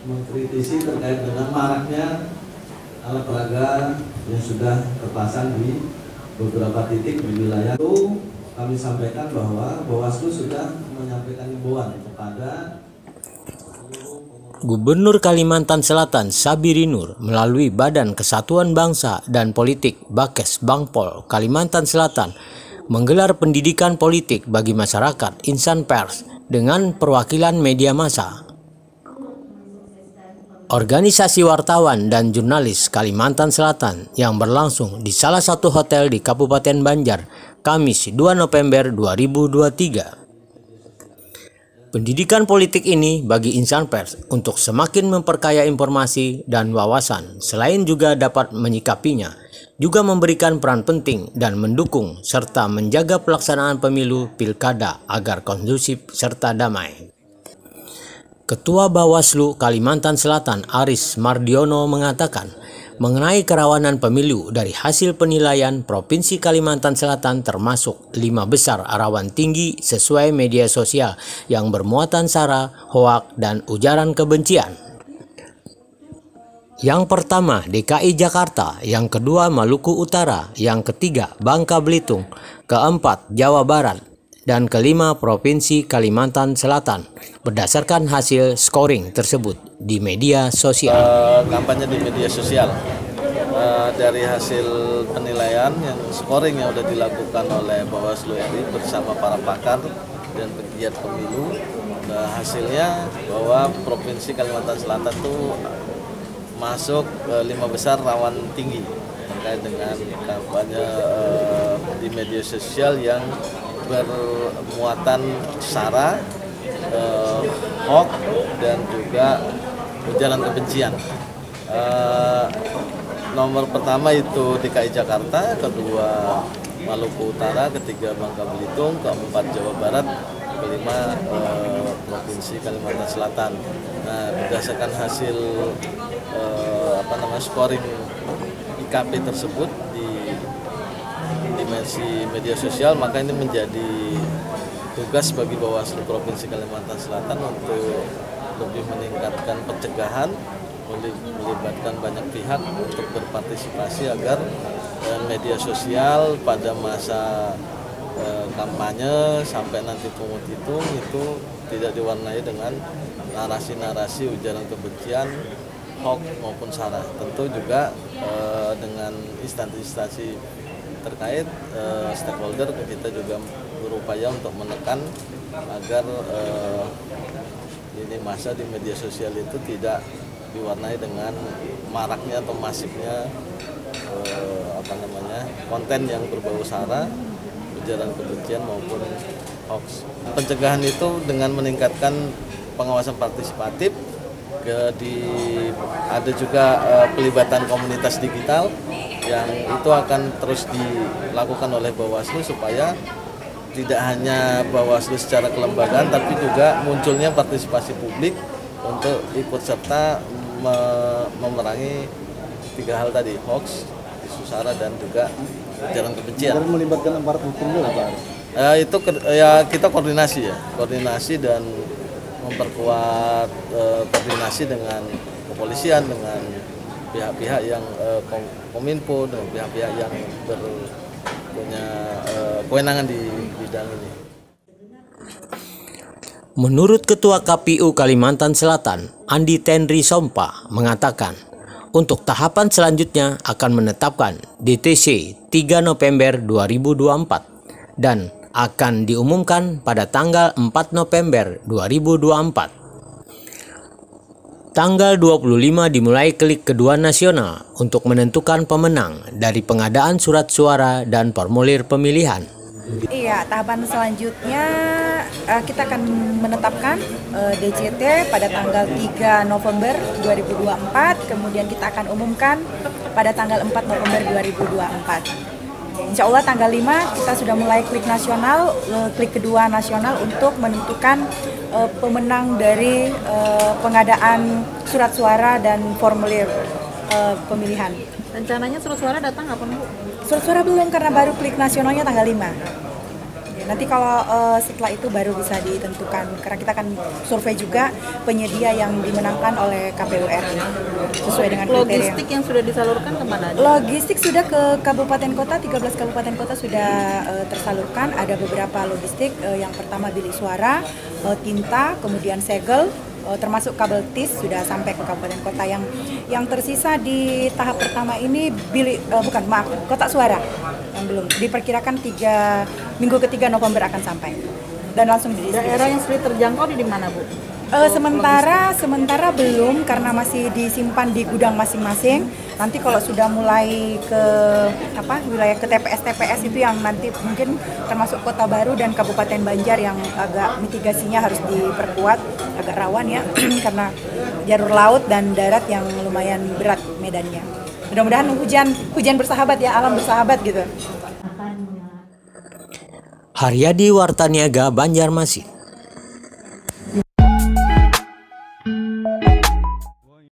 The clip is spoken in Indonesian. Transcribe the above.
Mengkritisi terkait dengan maraknya alat peraga yang sudah terpasang di beberapa titik di wilayah itu. Kami sampaikan bahwa Bawaslu sudah menyampaikan himbauan kepada Gubernur Kalimantan Selatan Sabiri Nur melalui Badan Kesatuan Bangsa dan Politik Bakes Bangpol Kalimantan Selatan menggelar pendidikan politik bagi masyarakat insan pers dengan perwakilan media massa. Organisasi wartawan dan jurnalis Kalimantan Selatan yang berlangsung di salah satu hotel di Kabupaten Banjar, Kamis 2 November 2023. Pendidikan politik ini bagi insan pers untuk semakin memperkaya informasi dan wawasan, selain juga dapat menyikapinya, juga memberikan peran penting dan mendukung serta menjaga pelaksanaan pemilu pilkada agar kondusif serta damai. Ketua Bawaslu Kalimantan Selatan Aris Mardiono mengatakan mengenai kerawanan pemilu dari hasil penilaian Provinsi Kalimantan Selatan termasuk 5 besar rawan tinggi sesuai media sosial yang bermuatan sara, hoak, dan ujaran kebencian. Yang pertama DKI Jakarta, yang kedua Maluku Utara, yang ketiga Bangka Belitung, keempat Jawa Barat, dan kelima Provinsi Kalimantan Selatan berdasarkan hasil scoring tersebut di media sosial. Kampanye di media sosial dari hasil penilaian yang scoring yang sudah dilakukan oleh Bawaslu RI bersama para pakar dan pegiat pemilu, hasilnya bahwa Provinsi Kalimantan Selatan itu masuk 5 besar rawan tinggi terkait dengan kampanye di media sosial yang bermuatan sara, hoax, dan juga ujaran kebencian. Nomor pertama itu DKI Jakarta, kedua Maluku Utara, ketiga Bangka Belitung, keempat Jawa Barat, kelima Provinsi Kalimantan Selatan. Nah, berdasarkan hasil scoring IKP tersebut di dimensi media sosial, maka ini menjadi tugas bagi Bawaslu Provinsi Kalimantan Selatan untuk lebih meningkatkan pencegahan, melibatkan banyak pihak untuk berpartisipasi agar media sosial pada masa kampanye sampai nanti pungut hitung itu tidak diwarnai dengan narasi-narasi ujaran kebencian, hoax maupun sara. Tentu juga dengan instansi-instansi terkait stakeholder, kita juga berupaya untuk menekan agar ini masa di media sosial itu tidak diwarnai dengan maraknya atau masifnya konten yang berbau sara, ujaran kebencian maupun hoax. Pencegahan itu dengan meningkatkan pengawasan partisipatif, ada juga pelibatan komunitas digital yang itu akan terus dilakukan oleh Bawaslu supaya tidak hanya Bawaslu secara kelembagaan tapi juga munculnya partisipasi publik untuk ikut serta memerangi 3 hal tadi, hoax, isu sara, dan juga ujaran kebencian. Dan melibatkan aparat hukum juga, Pak? Itu ya kita koordinasi dan memperkuat koordinasi dengan kepolisian, dengan pihak-pihak yang Kominfo, dengan pihak-pihak yang punya kewenangan di bidang ini. Menurut Ketua KPU Kalimantan Selatan, Andi Tenri Sompa, mengatakan untuk tahapan selanjutnya akan menetapkan DTC 3 November 2024 dan akan diumumkan pada tanggal 4 November 2024. Tanggal 25 dimulai klik kedua nasional untuk menentukan pemenang dari pengadaan surat suara dan formulir pemilihan. Iya, tahapan selanjutnya kita akan menetapkan DCT pada tanggal 3 November 2024, kemudian kita akan umumkan pada tanggal 4 November 2024. Insya Allah tanggal 5 kita sudah mulai klik nasional, klik kedua nasional untuk menentukan pemenang dari pengadaan surat suara dan formulir pemilihan. Rencananya surat suara datang kapan, Bu? Surat suara belum, karena baru klik nasionalnya tanggal 5. Nanti kalau setelah itu baru bisa ditentukan, karena kita akan survei juga penyedia yang dimenangkan oleh KPU RI sesuai dengan kriteria. Logistik yang sudah disalurkan kemana? Logistik sudah ke kabupaten kota, 13 kabupaten kota sudah tersalurkan. Ada beberapa logistik, yang pertama bilik suara, tinta, kemudian segel, termasuk kabel TIS sudah sampai ke kabupaten kota. Yang tersisa di tahap pertama ini kotak suara yang belum, diperkirakan minggu ketiga November akan sampai dan langsung didistribusi. Daerah yang sulit terjangkau di mana, Bu? Sementara belum, karena masih disimpan di gudang masing-masing. Nanti kalau sudah mulai ke wilayah ke TPS itu yang nanti mungkin termasuk Kota Baru dan Kabupaten Banjar yang agak mitigasinya harus diperkuat, agak rawan ya karena jalur laut dan darat yang lumayan berat medannya. Mudah-mudahan hujan bersahabat ya, alam bersahabat gitu. Haryadi Wartaniaga, Banjarmasin.